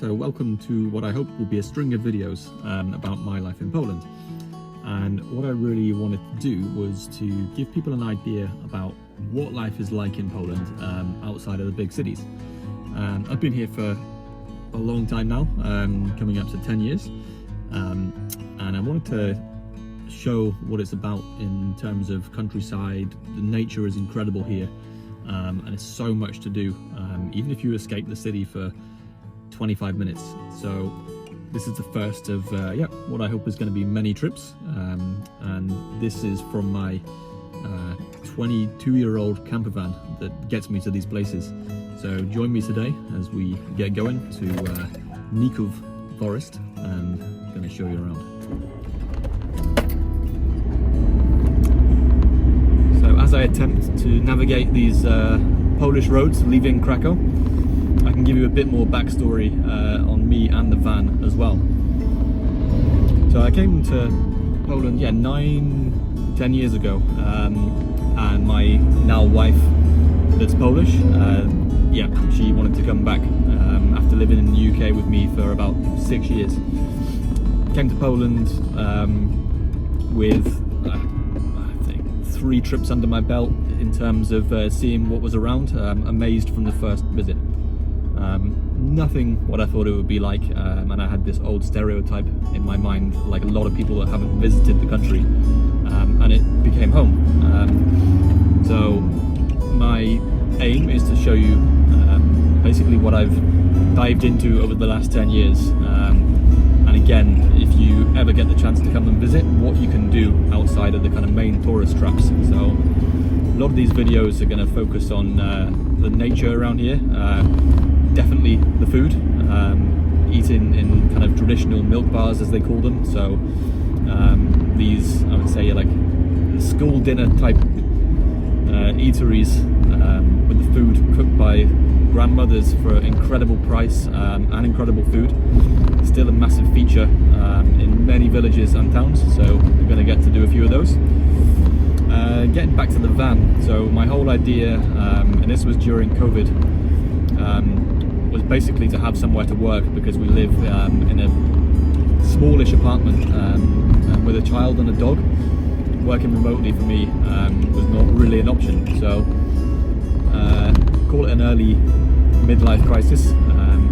So welcome to what I hope will be a string of videos about my life in Poland. And what I really wanted to do was to give people an idea about what life is like in Poland outside of the big cities. I've been here for a long time now, coming up to 10 years, and I wanted to show what it's about in terms of countryside. The nature is incredible here, and it's so much to do, even if you escape the city for 25 minutes. So this is the first of what I hope is going to be many trips, and this is from my 22-year-old camper van that gets me to these places. So join me today as we get going to Mników Forest, and I'm going to show you around. So as I attempt to navigate these Polish roads leaving Krakow, I can give you a bit more backstory on me and the van as well. So I came to Poland 9-10 years ago, and my now wife that's Polish, she wanted to come back after living in the UK with me for about 6 years. Came to Poland with I think 3 trips under my belt in terms of seeing what was around. Amazed from the first visit. Nothing what I thought it would be like, and I had this old stereotype in my mind, like a lot of people that haven't visited the country, and it became home. So my aim is to show you basically what I've dived into over the last 10 years, and again, if you ever get the chance to come and visit, what you can do outside of the kind of main tourist traps. So a lot of these videos are going to focus on the nature around here. Definitely the food, eating in kind of traditional milk bars as they call them. So these, I would say, are like school dinner type eateries, with the food cooked by grandmothers for incredible price and incredible food. Still a massive feature in many villages and towns, so we're going to get to do a few of those. Getting back to the van, so my whole idea, and this was during COVID, was basically to have somewhere to work, because we live in a smallish apartment with a child and a dog. Working remotely for me was not really an option, so call it an early midlife crisis.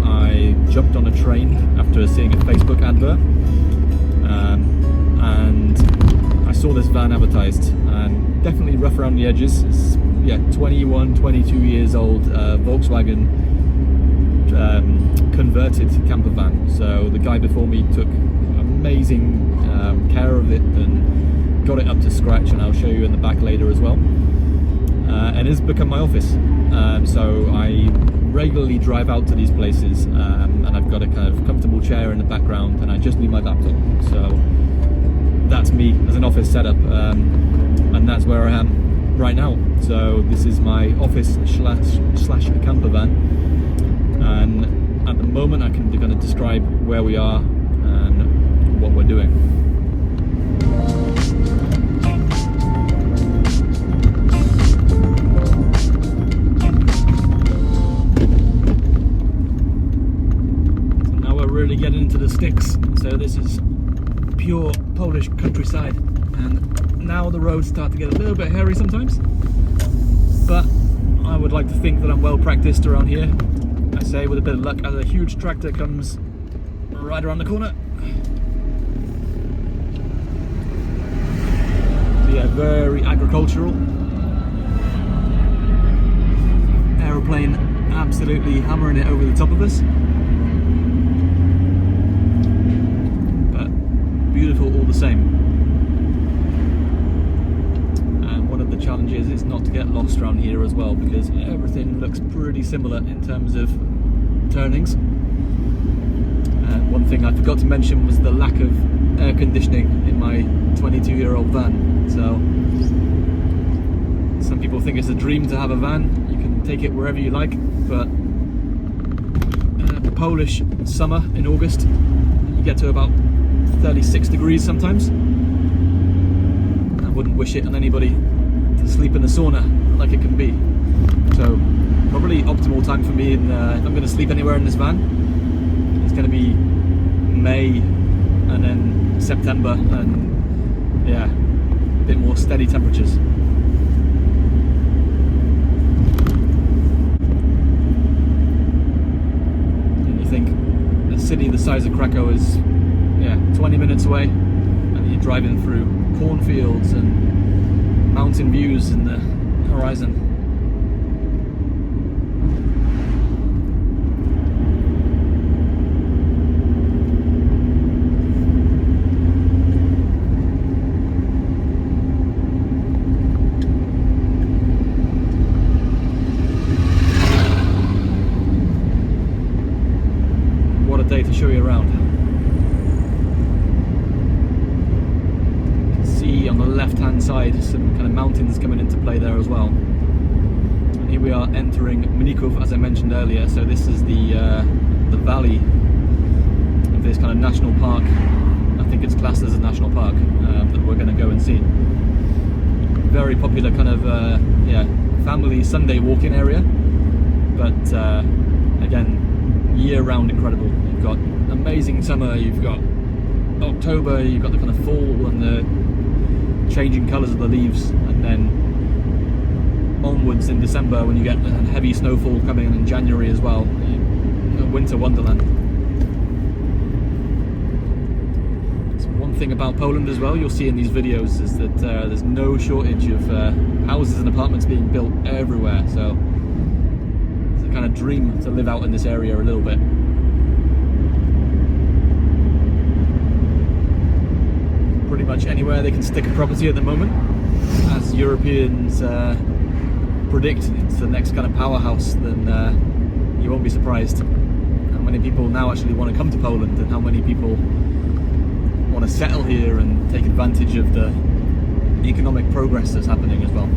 I jumped on a train after seeing a Facebook advert, and I saw this van advertised, and definitely rough around the edges. It's, 21, 22 years old Volkswagen converted camper van. So the guy before me took amazing care of it and got it up to scratch, and I'll show you in the back later as well. And it's become my office. So I regularly drive out to these places, and I've got a kind of comfortable chair in the background, and I just need my laptop. So that's me as an office setup, and that's where I am right now. So this is my office slash camper van, and at the moment I can kind of describe where we are and what we're doing. So now we're really getting into the sticks. So this is pure Polish countryside, and now the roads start to get a little bit hairy sometimes, but I would like to think that I'm well practiced around here. I say with a bit of luck, as a huge tractor comes right around the corner. So yeah, very agricultural. Aeroplane absolutely hammering it over the top of us, but beautiful all the same. The challenge is not to get lost around here as well, because everything looks pretty similar in terms of turnings. One thing I forgot to mention was the lack of air conditioning in my 22-year-old van. So some people think it's a dream to have a van. You can take it wherever you like, but the Polish summer in August, you get to about 36 degrees sometimes. I wouldn't wish it on anybody to sleep in the sauna like it can be. So probably optimal time for me, if I'm going to sleep anywhere in this van, It's going to be May and then September, and yeah, a bit more steady temperatures. And you think a city the size of Krakow is 20 minutes away, and you're driving through cornfields and mountain views in the horizon. What a day to show you around. On the left hand side, some kind of mountains coming into play there as well. And here we are entering Mników, as I mentioned earlier. So this is the valley of this kind of national park. I think it's classed as a national park that we're going to go and see. Very popular kind of family Sunday walking area, but again, year-round incredible. You've got amazing summer, you've got October, you've got the kind of fall and the changing colours of the leaves, and then onwards in December when you get heavy snowfall coming in January as well. A winter wonderland. So one thing about Poland as well, you'll see in these videos, is that there's no shortage of houses and apartments being built everywhere. So it's a kind of dream to live out in this area a little bit. Pretty much anywhere they can stick a property at the moment, as Europeans predict it's the next kind of powerhouse, then you won't be surprised how many people now actually want to come to Poland, and how many people want to settle here and take advantage of the economic progress that's happening as well.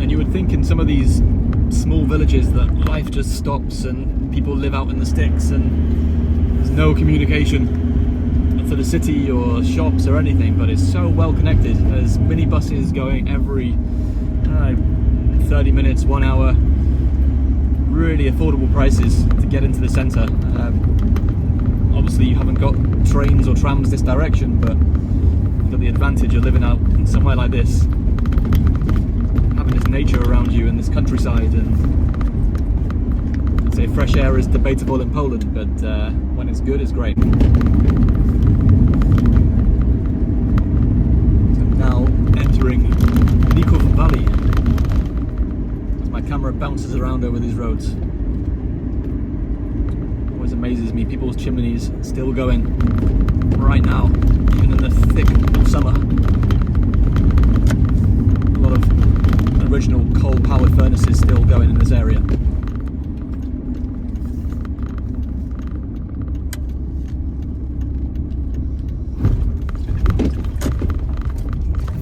You would think in some of these small villages that life just stops and people live out in the sticks and there's no communication for the city or shops or anything, but it's so well connected. There's minibuses going every 30 minutes, 1 hour, really affordable prices to get into the centre. Obviously you haven't got trains or trams this direction, but you've got the advantage of living out in somewhere like this, having this nature around you and this countryside. And I'd say fresh air is debatable in Poland, but when it's good, it's great. So now entering Mników Valley, as my camera bounces around over these roads. Always amazes me, people's chimneys still going right now, even in the thick of summer. A lot of original coal-powered furnaces still going in this area.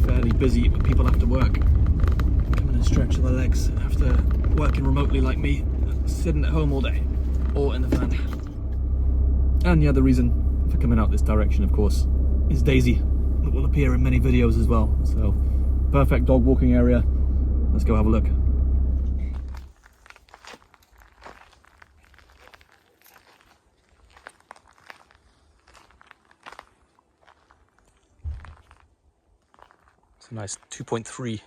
Fairly busy, but people have to work. Come in and stretch their legs after working remotely like me, sitting at home all day, or in the van. And the other reason for coming out this direction, of course, is Daisy, that will appear in many videos as well. So, perfect dog walking area. Let's go have a look. It's a nice 2.3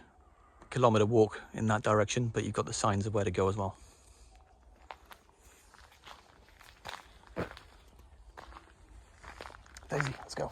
kilometer walk in that direction, but you've got the signs of where to go as well. Daisy, let's go.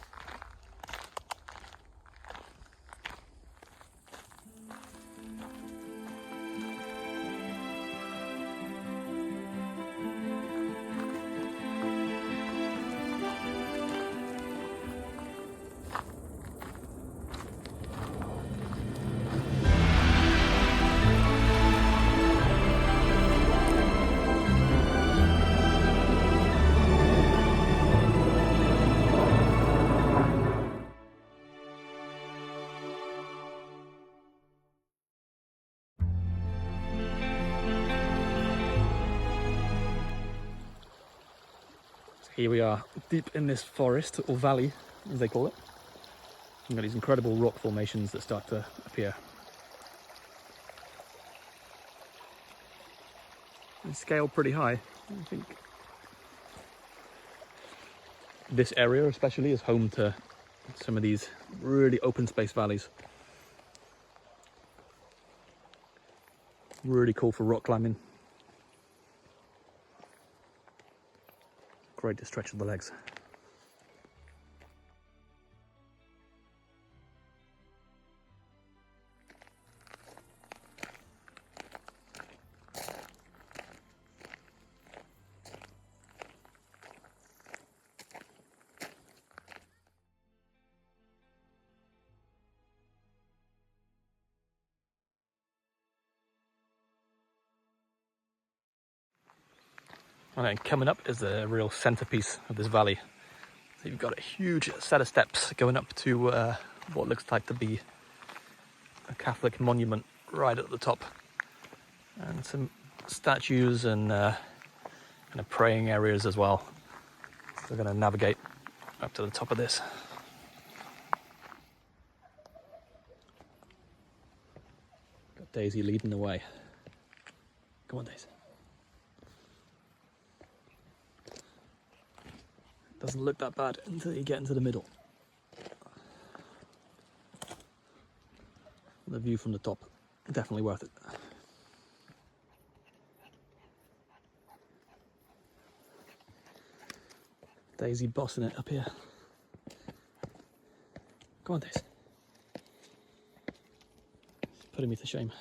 Here we are, deep in this forest, or valley, as they call it. We've got these incredible rock formations that start to appear. They scale pretty high. I think this area especially is home to some of these really open space valleys. Really cool for rock climbing. Great to stretch the legs. And then coming up is the real centerpiece of this valley. So you've got a huge set of steps going up to what looks like to be a Catholic monument right at the top. And some statues and kind of praying areas as well. So we're going to navigate up to the top of this. Got Daisy leading the way. Come on, Daisy. Doesn't look that bad until you get into the middle. The view from the top, definitely worth it. Daisy bossing it up here. Come on, Daisy. It's putting me to shame.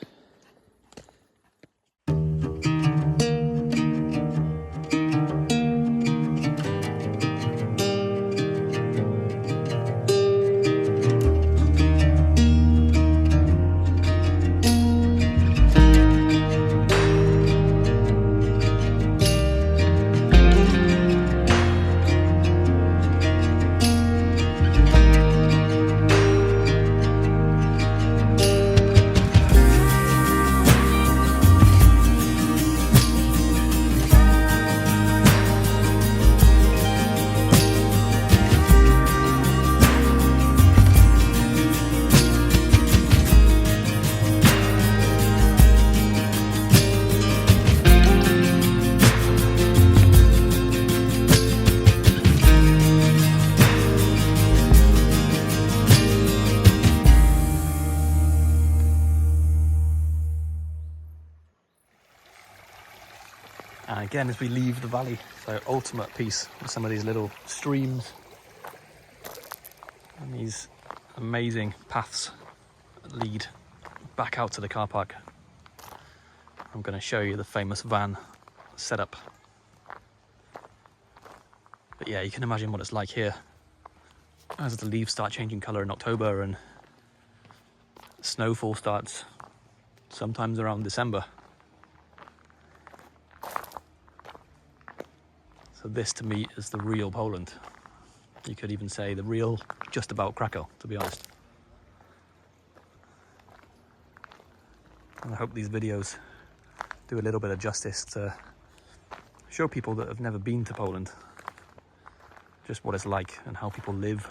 And again, as we leave the valley, so ultimate peace with some of these little streams and these amazing paths that lead back out to the car park. I'm going to show you the famous van setup. But yeah, you can imagine what it's like here as the leaves start changing colour in October and snowfall starts sometimes around December. So this to me is the real Poland. You could even say the real just about Krakow, to be honest. And I hope these videos do a little bit of justice to show people that have never been to Poland just what it's like and how people live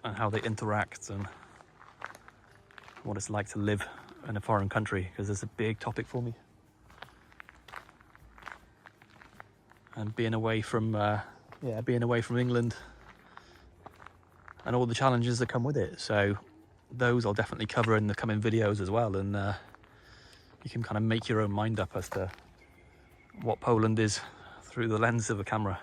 and how they interact and what it's like to live in a foreign country, because it's a big topic for me. And being away from England and all the challenges that come with it. So those I'll definitely cover in the coming videos as well, and you can kind of make your own mind up as to what Poland is through the lens of a camera.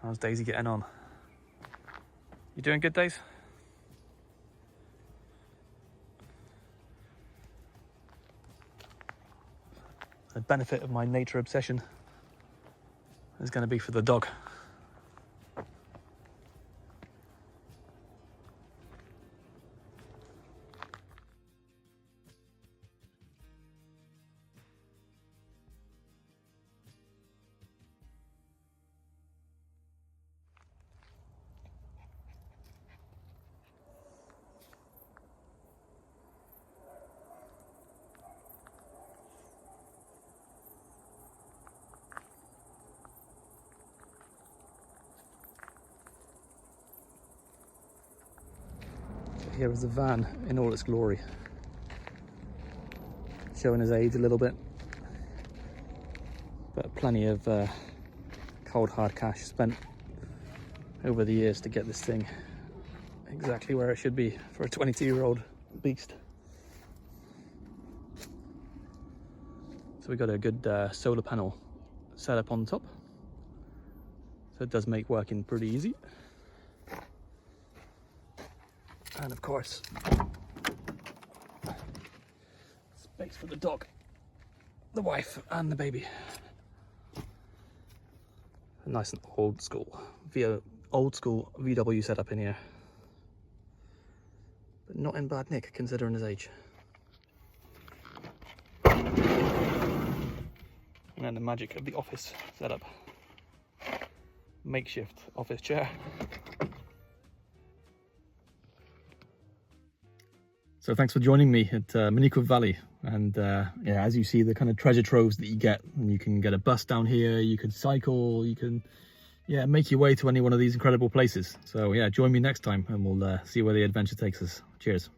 How's Daisy getting on? You doing good, Daisy? The benefit of my nature obsession is going to be for the dog. Here is the van in all its glory, showing his age a little bit, but plenty of cold hard cash spent over the years to get this thing exactly where it should be for a 22-year-old beast. So we got a good solar panel set up on top, so it does make working pretty easy. And of course, space for the dog, the wife and the baby. A nice and old school VW setup in here, but not in bad nick considering his age. And then the magic of the office setup. Makeshift office chair. So thanks for joining me at Mników Valley, and yeah, as you see, the kind of treasure troves that you get, and you can get a bus down here, you can cycle, you can make your way to any one of these incredible places. So yeah, join me next time and we'll see where the adventure takes us. Cheers.